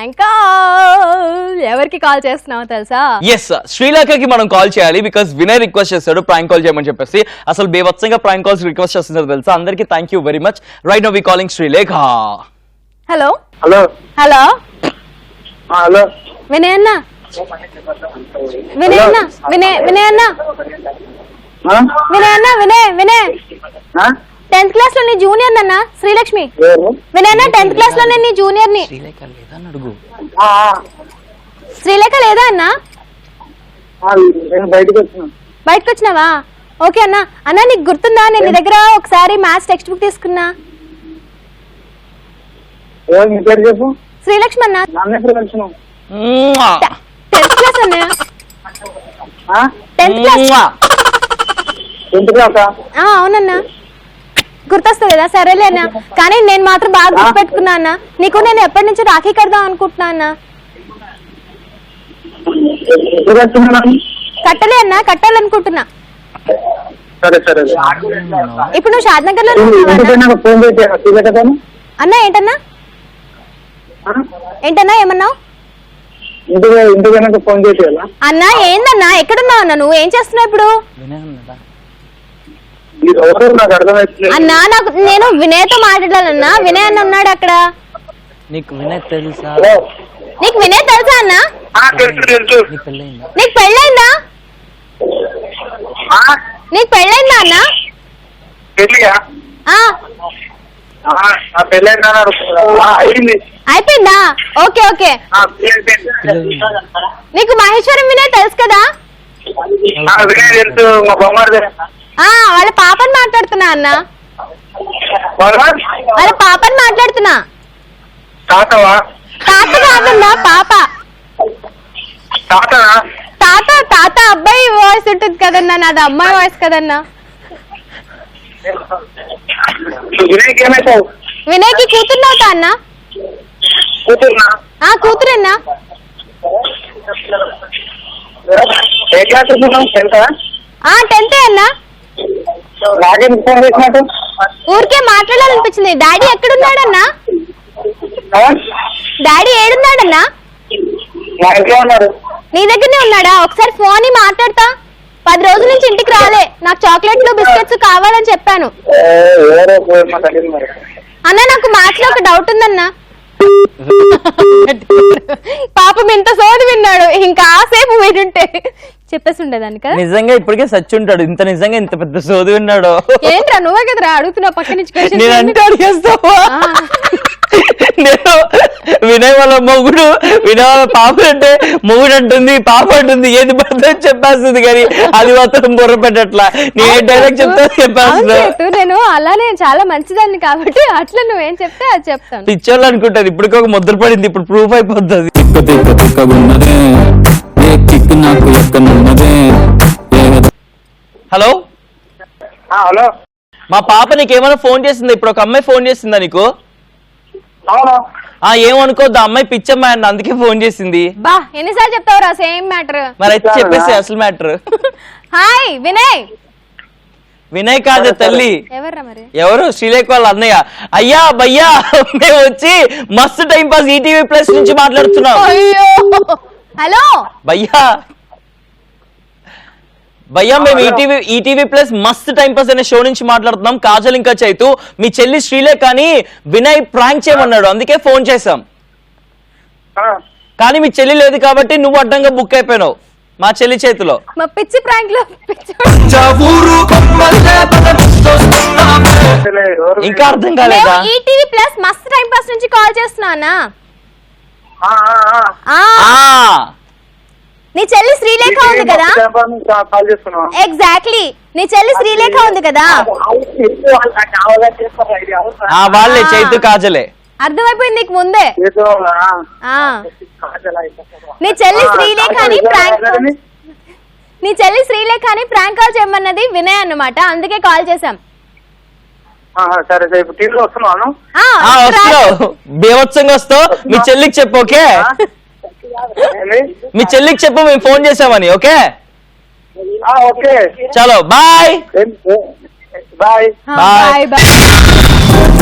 Prank call. ఎవరికి call చేస్తున్నావు తెలుసా? ఎస్, శ్రీలేఖకి మనం కాల్ చేయాలి బికాస్ వినయ్ రిక్వెస్ట్ చేస్తాడు ప్రాంక్ కాల్ చేయమని చెప్పేసి. అసలు బేవత్సంగా ప్రాంక్ కాల్స్ రిక్వెస్ట్ చేస్తున్నారు తెలుసా. అందరికి thank you very much. Right now we calling Srilekha. Hello hello hello hello Vinay అన్న, వినయ్ అన్న, వినయ్ వినయ్ అన్న, వినయ్ అన్న, వినయ్ వినయ్ 10th క్లాస్ లో నీ జూనియర్ అన్న శ్రీలక్ష్మి. వినయ్ అన్న 10th క్లాస్ లో నేను నీ జూనియర్ ని. శ్రీలేఖ లేదా అన్న? బయటకు వచ్చినావా? ఓకే అన్న. అన్న నీకు గుర్తుందా నేను నీ దగ్గర ఒకసారి మ్యాథ్స్ టెక్స్ట్ బుక్ తీసుకున్నా? శ్రీలక్ష్మి అన్న. 10th క్లాస్ అన్న. 10th class. అవునన్నా గుర్తొస్తుంది కదా. సరేలే అన్న, కానీ నేను మాత్రం బాగా గుర్తుపెట్టుకున్నా అన్న. నీకు నేను ఎప్పటి నుంచో రాఖీ కడదాం అనుకుంటున్నా అన్న. కట్టలే అన్న, కట్టాలనుకుంటున్నా. ఇప్పుడు నువ్వు షాద్నగర్ లో అన్న. ఏంటన్నా ఏంటన్నా ఏమన్నావు అన్నా? ఏందన్నా ఎక్కడున్నావు అన్న? నువ్వు ఏం చేస్తున్నావు ఇప్పుడు? అన్నా నాకు నేను వినయ్తో మాట్లాడాలన్నా. వినయ్ అన్న ఉన్నాడు అక్కడ. నీకు వినయ్ తెలుసా? నీకు వినయ్ తెలుసా అన్న? నీకు పెళ్ళైందా? నీకు పెళ్ళైందా అన్న? అయిపోయిందా? Okay okay. నీకు మహేశ్వరం వినయ్ తెలుసు కదా? వాళ్ళ పాపని మాట్లాడుతున్నా అన్న. వాళ్ళ పాపని మాట్లాడుతున్నా. తాత కాదన్నా, పాప. తాత తాత అబ్బాయి వాయిస్ ఉంటుంది కదన్నా, నాది అమ్మాయి వాయిస్ కదన్నా. వినయ్కి కూతురున్నావుతా అన్న? కూతురన్నా. టెన్త్ అన్నా. ఊరికే మాట్లాడాలనిపించింది. డాడీ ఎక్కడున్నాడన్నా? డాడీ ఏడున్నాడన్నా? నీ దగ్గరనే ఉన్నాడా? ఒకసారి ఫోన్ మాట్లాడతా. 10 రోజుల నుంచి ఇంటికి రాలే. నాకు చాక్లెట్లు బిస్కెట్స్ కావాలని చెప్పాను అన్న. నాకు మ్యాథ్స్ లో ఒక డౌట్ ఉందన్నా. పాపం ఇంత సోది విన్నాడు, ఇంకా ఆసేపు వింటుంటే చెప్పేసి ఉండేదాన్ని కదా. నిజంగా ఇప్పటికే సచ్చి ఉంటాడు. ఇంత నిజంగా ఇంత పెద్ద సోది విన్నాడు. ఏంట్రా నువ్వే కదరా అడుగుతున్నావు పక్క నుంచి. నేను వినయ్ వాళ్ళ మొగుడు, వినయ్ వాళ్ళ పాప అంటే మొగుడు అంటుంది, పాప అంటుంది, ఏది పడితే చెప్పేస్తుంది కానీ అది మాత్రం బుర్ర పెట్టట్లా. నేను ఏ డైలాగ్ చెప్తా చెప్పేస్తా. నేను అలానే చాలా మంచిదాన్ని కాబట్టి అట్లా నువ్వేం చెప్తే అది చెప్తాను. పిచ్చోళ్ళు అనుకుంటారు. ఇప్పటికి ఒక ముద్ర పడింది, ఇప్పుడు ప్రూఫ్ అయిపోతుంది. హలో హలో, మా పాప నీకేమైనా ఫోన్ చేసిందా? ఇప్పుడు ఒక అమ్మాయి ఫోన్ చేసిందా నీకు? ఏమనుకోద్దు, అమ్మాయి పిచ్చమ్మాయి అన్న, అందుకే ఫోన్ చేసింది. బా ఎన్నిసార్లు చెప్తావురా సేమ్ మ్యాటర్? మరి అయితే చెప్పేసి అసలు మ్యాటర్. హాయ్ వినయ్. వినయ్ కాదు తల్లి. ఎవర్రా మరి? ఎవరు? శ్రీలేఖ వాళ్ళ అన్నయ్య. అయ్యా భయ్యా, మేము వచ్చి మస్తు టైం పాస్ ఈటీవీ ప్లస్ నుంచి మాట్లాడుతున్నాం. హలో భయ్యా, భయ్యా మేము ఈటీవీ ప్లస్ మస్త్ టైం పాస్ అనే షో నుంచి మాట్లాడుతున్నాం. కాజల్ ఇంకా చైతు. మీ చెల్లి శ్రీలేఖ అని వినయ్ ప్రాంక్ చేయమన్నాడు, అందుకే ఫోన్ చేసాం. కానీ మీ చెల్లి లేదు కాబట్టి నువ్వు అడ్డంగా బుక్ అయిపోయినావు మా చెల్లి చేతిలో. మా పిచ్చి ప్రాంక్ లో ఇంకా అర్థం కాలేదా? ఈటీవీ ప్లస్ మస్త్ టైం పాస్ నుంచి కాల్ చేస్తున్నానా? నీ చెల్లి శ్రీలేఖ ఉంది కదా? ఎగ్జాక్ట్లీ, నీ చెల్లి శ్రీలేఖ ఉంది కదా? వాళ్ళే చైతు కాజలే. అర్థమైపోయింది నీకు ముందే. నీ చెల్లి శ్రీలేఖ అని ప్రాంక్ కాల్ చేయమన్నది వినయ్ అన్నమాట, అందుకే కాల్ చేసాం. బేవత్సంగా వస్తావు. మీ చెల్లికి చెప్పు, ఓకే? మీ చెల్లికి చెప్పు మేము ఫోన్ చేసామని. ఓకే చలో బాయ్. Bye bye.